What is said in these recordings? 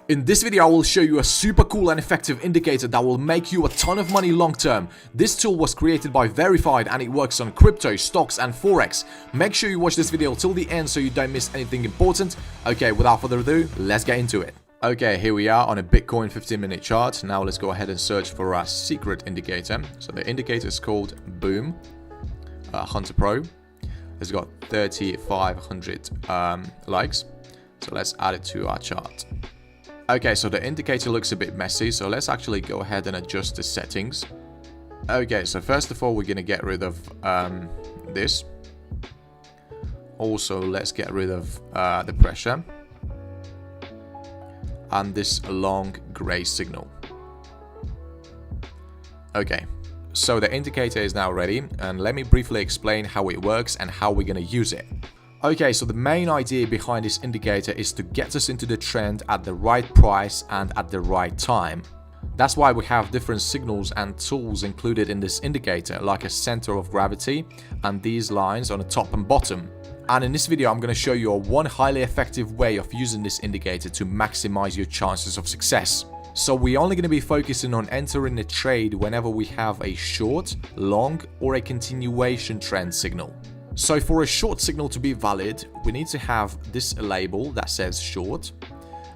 In this video, I will show you a super cool and effective indicator that will make you a ton of money long term. This tool was created by Verified and it works on crypto, stocks and forex. Make sure you watch this video till the end so you don't miss anything important. Okay, without further ado, let's get into it. Okay, here we are on a Bitcoin 15-minute chart. Now let's go ahead and search for our secret indicator. So the indicator is called Boom Hunter Pro. It's got 3,500 likes. So let's add it to our chart. Okay, so the indicator looks a bit messy, so let's actually go ahead and adjust the settings. Okay, so first of all, we're going to get rid of this. Also, let's get rid of the pressure. And this long gray signal. Okay, so the indicator is now ready, and let me briefly explain how it works and how we're going to use it. Okay, so the main idea behind this indicator is to get us into the trend at the right price and at the right time. That's why we have different signals and tools included in this indicator, like a center of gravity and these lines on the top and bottom. And in this video, I'm going to show you one highly effective way of using this indicator to maximize your chances of success. So we're only going to be focusing on entering a trade whenever we have a short, long, or a continuation trend signal. So for a short signal to be valid, we need to have this label that says short,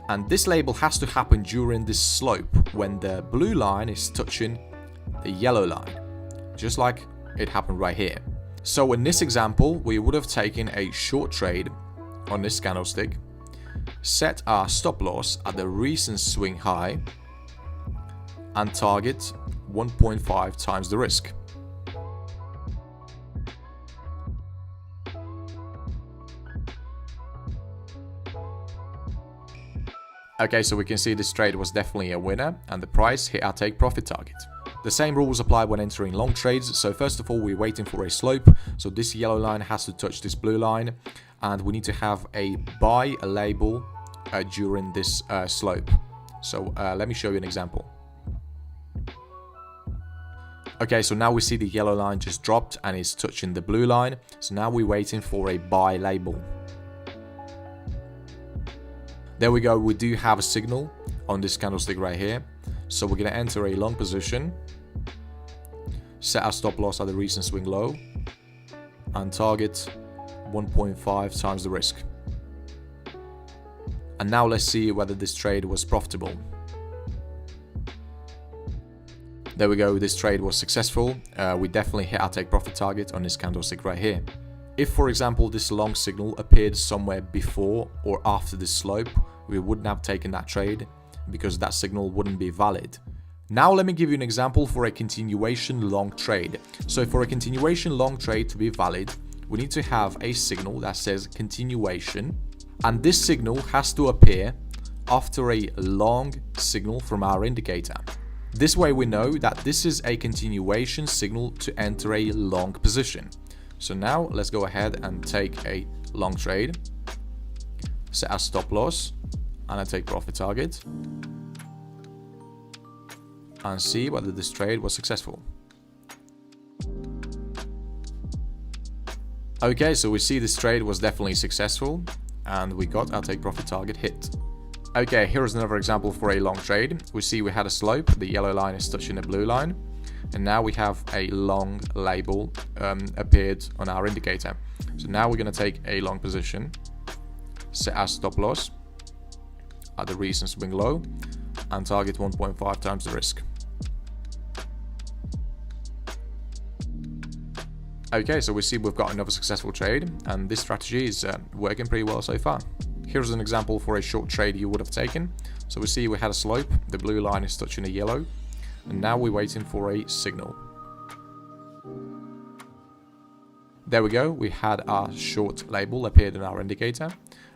and this label has to happen during this slope when the blue line is touching the yellow line, just like it happened right here. So in this example, we would have taken a short trade on this candlestick, set our stop loss at the recent swing high, and target 1.5 times the risk. Okay, so we can see this trade was definitely a winner and the price hit our take profit target. The same rules apply when entering long trades. So first of all, we're waiting for a slope. So this yellow line has to touch this blue line, and we need to have a buy label during this slope. So let me show you an example. Okay, so now we see the yellow line just dropped and it's touching the blue line. So now we're waiting for a buy label. There we go, we do have a signal on this candlestick right here. So we're going to enter a long position, set our stop loss at the recent swing low, and target 1.5 times the risk. And now let's see whether this trade was profitable. There we go, this trade was successful. We definitely hit our take profit target on this candlestick right here. If, for example, this long signal appeared somewhere before or after this slope, we wouldn't have taken that trade because that signal wouldn't be valid. Now let me give you an example for a continuation long trade. So for a continuation long trade to be valid, we need to have a signal that says continuation, and this signal has to appear after a long signal from our indicator. This way we know that this is a continuation signal to enter a long position. So now let's go ahead and take a long trade, set our stop loss and a take profit target, and see whether this trade was successful. Okay, so we see this trade was definitely successful and we got our take profit target hit. Okay, here's another example for a long trade. We see we had a slope, the yellow line is touching the blue line, and now we have a long label appeared on our indicator. So now we're going to take a long position, set our stop loss at the recent swing low, and target 1.5 times the risk. Okay, so we see we've got another successful trade, and this strategy is working pretty well so far. Here's an example for a short trade you would have taken. So we see we had a slope, the blue line is touching the yellow, and now we're waiting for a signal. There we go, we had our short label appeared in our indicator,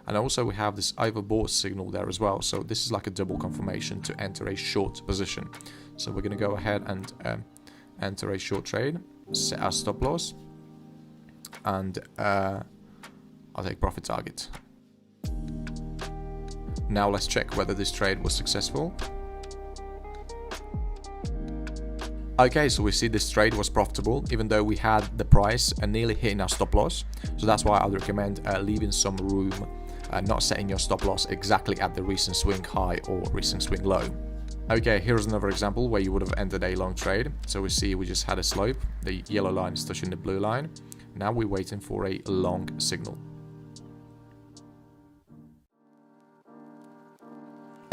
and also we have this overbought signal there as well. So this is like a double confirmation to enter a short position. So we're going to go ahead and enter a short trade, set our stop loss, and I'll take profit target. Now let's check whether this trade was successful. Okay, so we see this trade was profitable even though we had the price nearly hitting our stop loss. So that's why I'd recommend leaving some room not setting your stop loss exactly at the recent swing high or recent swing low. Okay, here's another example where you would have entered a long trade. So we see we just had a slope. The yellow line is touching the blue line. Now we're waiting for a long signal.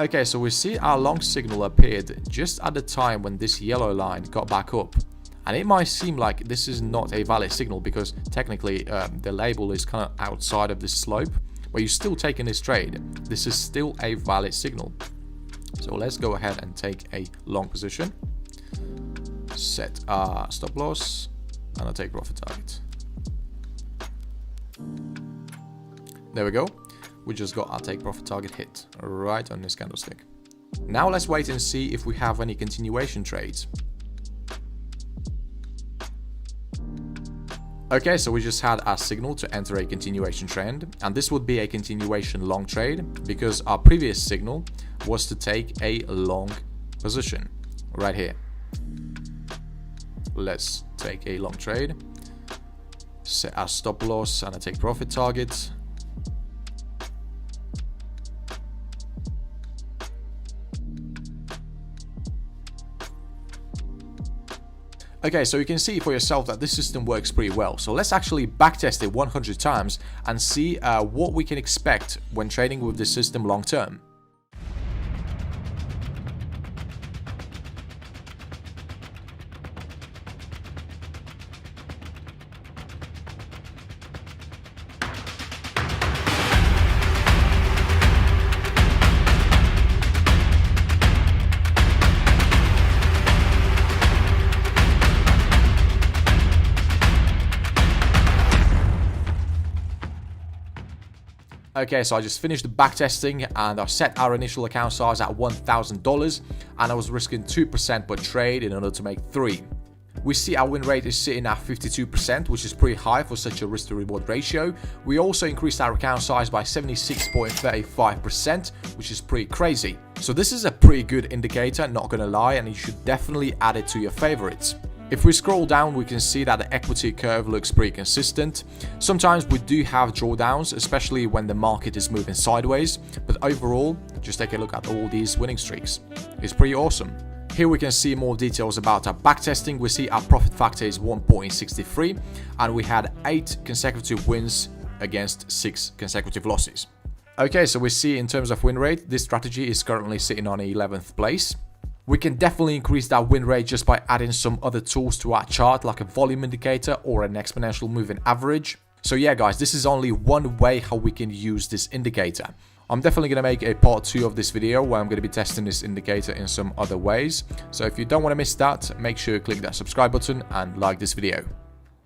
Okay, so we see our long signal appeared just at the time when this yellow line got back up. And it might seem like this is not a valid signal because technically the label is kind of outside of this slope, but you're still taking this trade. This is still a valid signal. So let's go ahead and take a long position, set our stop loss, and I'll take profit target. There we go. We just got our take profit target hit right on this candlestick. Now let's wait and see if we have any continuation trades. Okay, so we just had our signal to enter a continuation trend, and this would be a continuation long trade because our previous signal was to take a long position right here. Let's take a long trade, set our stop loss and a take profit target. Okay, so you can see for yourself that this system works pretty well. So let's actually backtest it 100 times and see what we can expect when trading with this system long term. Okay, so I just finished the backtesting and I set our initial account size at $1,000 and I was risking 2% per trade in order to make 3. We see our win rate is sitting at 52%, which is pretty high for such a risk to reward ratio. We also increased our account size by 76.35%, which is pretty crazy. So this is a pretty good indicator, not gonna lie, and you should definitely add it to your favorites. If we scroll down, we can see that the equity curve looks pretty consistent. Sometimes we do have drawdowns, especially when the market is moving sideways, but overall, just take a look at all these winning streaks. It's pretty awesome. Here we can see more details about our backtesting. We see our profit factor is 1.63 and we had 8 consecutive wins against 6 consecutive losses. Okay, so we see in terms of win rate, this strategy is currently sitting on 11th place. We can definitely increase that win rate just by adding some other tools to our chart like a volume indicator or an exponential moving average. So yeah guys, this is only one way how we can use this indicator. I'm definitely going to make a part 2 of this video where I'm going to be testing this indicator in some other ways. So if you don't want to miss that, make sure you click that subscribe button and like this video.